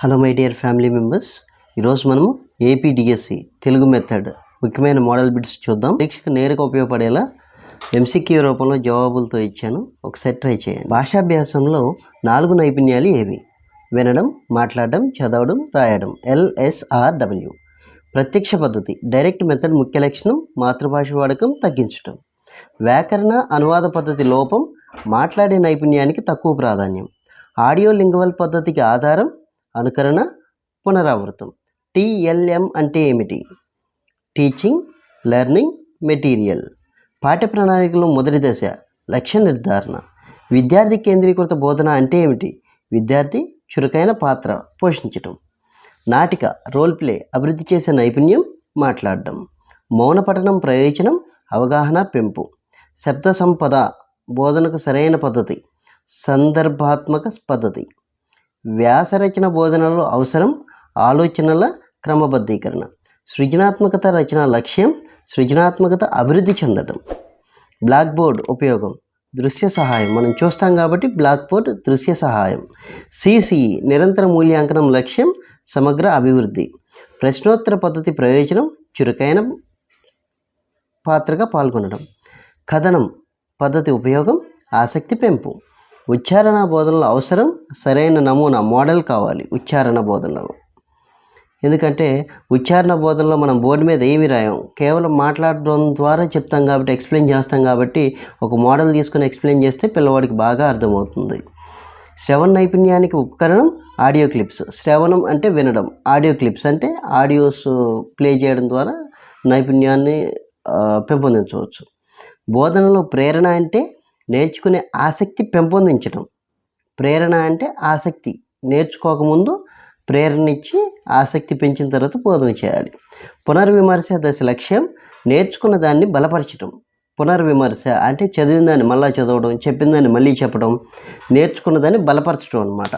Hello my dear family members, ఈరోజు మనము APDSC Telugu method ముఖ్యమైన మోడల్ బిట్స్ చూద్దాం. పరీక్షకు నేరుగా ఉపయోగపడేలా ఎంసీక్యూ రూపంలో జవాబులతో ఇచ్చాను, ఒకసారి ట్రై చేయండి. భాషాభ్యాసంలో 4 నైపుణ్యాలు ఏవి? వినడం, మాట్లాడడం, చదవడం, రాయడం. LSRW. ప్రత్యక్ష పద్ధతి డైరెక్ట్ మెథడ్ ముఖ్య లక్షణం మాతృభాష వాడకం తగ్గించడం. వ్యాకరణ అనువాద పద్ధతి లోపం మాట్లాడే నైపుణ్యానికి తక్కువ ప్రాధాన్యం. ఆడియో లింగ్వల్ పద్ధతికి ఆధారం అనుకరణ, పునరావృతం. TLM అంటే ఏమిటి? Teaching, learning, material. పాఠ్య ప్రణాళికలో మొదటి దశ లక్ష్య నిర్ధారణ. విద్యార్థి కేంద్రీకృత బోధన అంటే ఏమిటి? విద్యార్థి చురుకైన పాత్ర పోషించటం. నాటిక రోల్ ప్లే అభివృద్ధి చేసే నైపుణ్యం మాట్లాడడం. మౌన పఠనం ప్రయోజనం అవగాహన పెంపు. శబ్ద సంపద బోధనకు సరైన పద్ధతి సందర్భాత్మక పద్ధతి. వ్యాసరచన బోధనలో అవసరం ఆలోచనల క్రమబద్ధీకరణ. సృజనాత్మకత రచన లక్ష్యం సృజనాత్మకత అభివృద్ధి చెందడం. బ్లాక్ బోర్డ్ ఉపయోగం దృశ్య సహాయం, మనం చూస్తాం కాబట్టి బ్లాక్ బోర్డ్ దృశ్య సహాయం. CCE నిరంతర మూల్యాంకనం లక్ష్యం సమగ్ర అభివృద్ధి. ప్రశ్నోత్తర పద్ధతి ప్రయోజనం చురుకైన పాత్రగా పాల్గొనడం. కథనం పద్ధతి ఉపయోగం ఆసక్తి పెంపు. ఉచ్చారణ బోధనలో అవసరం సరైన నమూనా మోడల్ కావాలి ఉచ్చారణ బోధనలో. ఎందుకంటే ఉచ్చారణ బోధనలో మనం బోర్డు మీద ఏమి రాయం, కేవలం మాట్లాడడం ద్వారా చెప్తాం కాబట్టి, ఎక్స్ప్లెయిన్ చేస్తాం కాబట్టి ఒక మోడల్ తీసుకొని ఎక్స్ప్లెయిన్ చేస్తే పిల్లవాడికి బాగా అర్థమవుతుంది. శ్రవణ నైపుణ్యానికి ఉపకరణం ఆడియో క్లిప్స్. శ్రవణం అంటే వినడం, ఆడియో క్లిప్స్ అంటే ఆడియోస్ ప్లే చేయడం ద్వారా నైపుణ్యాన్ని పెంపొందించవచ్చు. బోధనలో ప్రేరణ అంటే నేర్చుకునే ఆసక్తి పెంపొందించడం. ప్రేరణ అంటే ఆసక్తి, నేర్చుకోకముందు ప్రేరణ ఇచ్చి ఆసక్తి పెంచిన తర్వాత బోధన చేయాలి. పునర్విమర్శ దశ లక్ష్యం నేర్చుకున్న దాన్ని బలపరచడం. పునర్విమర్శ అంటే చదివిన దాన్ని మళ్ళీ చదవడం, చెప్పిన దాన్ని మళ్ళీ చెప్పడం, నేర్చుకున్న దాన్ని బలపరచడం అన్నమాట.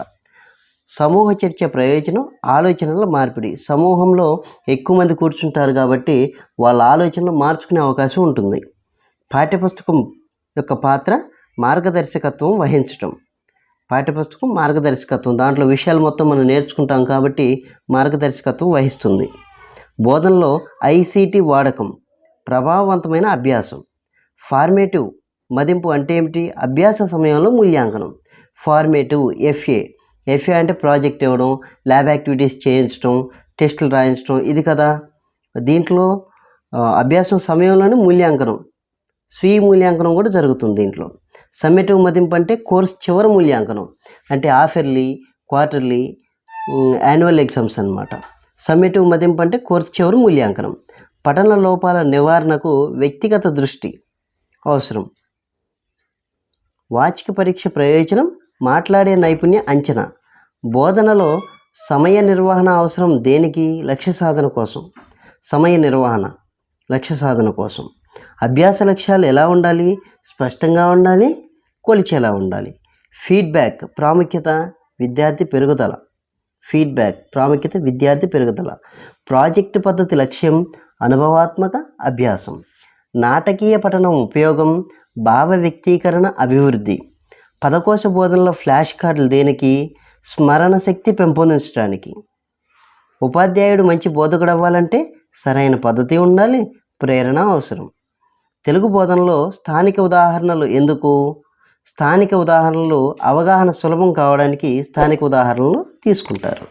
సమూహ చర్చ ప్రయోజనం ఆలోచనల మార్పిడి. సమూహంలో ఎక్కువ మంది కూర్చుంటారు కాబట్టి వాళ్ళ ఆలోచనలు మార్చుకునే అవకాశం ఉంటుంది. పాఠ్యపుస్తకం యొక్క పాత్ర మార్గదర్శకత్వం వహించటం. పాఠ్యపుస్తకం మార్గదర్శకత్వం, దాంట్లో విషయాలు మొత్తం మనం నేర్చుకుంటాం కాబట్టి మార్గదర్శకత్వం వహిస్తుంది. బోధనలో ICT వాడకం ప్రభావవంతమైన అభ్యాసం. ఫార్మేటివ్ మదింపు అంటే ఏమిటి? అభ్యాస సమయంలో మూల్యాంకనం. ఫార్మేటివ్ FA అంటే ప్రాజెక్ట్ ఇవ్వడం, ల్యాబ్ యాక్టివిటీస్ చేయించడం, టెస్టులు రాయించడం, ఇది కదా. దీంట్లో అభ్యాసం సమయంలోనే మూల్యాంకనం, స్వీయ మూల్యాంకనం కూడా జరుగుతుంది దీంట్లో. సమ్మేటివ్ మదింపు అంటే కోర్స్ చివరి మూల్యాంకనం, అంటే హాఫర్లీ, క్వార్టర్లీ, యాన్యువల్ ఎగ్జామ్స్ అన్నమాట. సమ్మేటివ్ మదింపు అంటే కోర్స్ చివరి మూల్యాంకనం. పఠన లోపాల నివారణకు వ్యక్తిగత దృష్టి అవసరం. వాచిక పరీక్ష ప్రయోజనం మాట్లాడే నైపుణ్య అంచనా. బోధనలో సమయ నిర్వహణ అవసరం దేనికి? లక్ష్య సాధన కోసం. సమయ నిర్వహణ లక్ష్య సాధన కోసం. అభ్యాస లక్ష్యాలు ఎలా ఉండాలి? స్పష్టంగా ఉండాలి, కొలిచేలా ఉండాలి. ఫీడ్బ్యాక్ ప్రాముఖ్యత విద్యార్థి పెరుగుదల. ఫీడ్బ్యాక్ ప్రాముఖ్యత విద్యార్థి పెరుగుదల. ప్రాజెక్టు పద్ధతి లక్ష్యం అనుభవాత్మక అభ్యాసం. నాటకీయ పఠనం ఉపయోగం భావ వ్యక్తీకరణ అభివృద్ధి. పదకోశ బోధనలో ఫ్లాష్ కార్డులు దేనికి? స్మరణ శక్తి పెంపొందించడానికి. ఉపాధ్యాయుడు మంచి బోధకుడు అవ్వాలంటే సరైన పద్ధతి ఉండాలి, ప్రేరణ అవసరం. తెలుగు బోధనలో స్థానిక ఉదాహరణలు ఎందుకు? స్థానిక ఉదాహరణలు అవగాహన సులభం కావడానికి స్థానిక ఉదాహరణలు తీసుకుంటారు.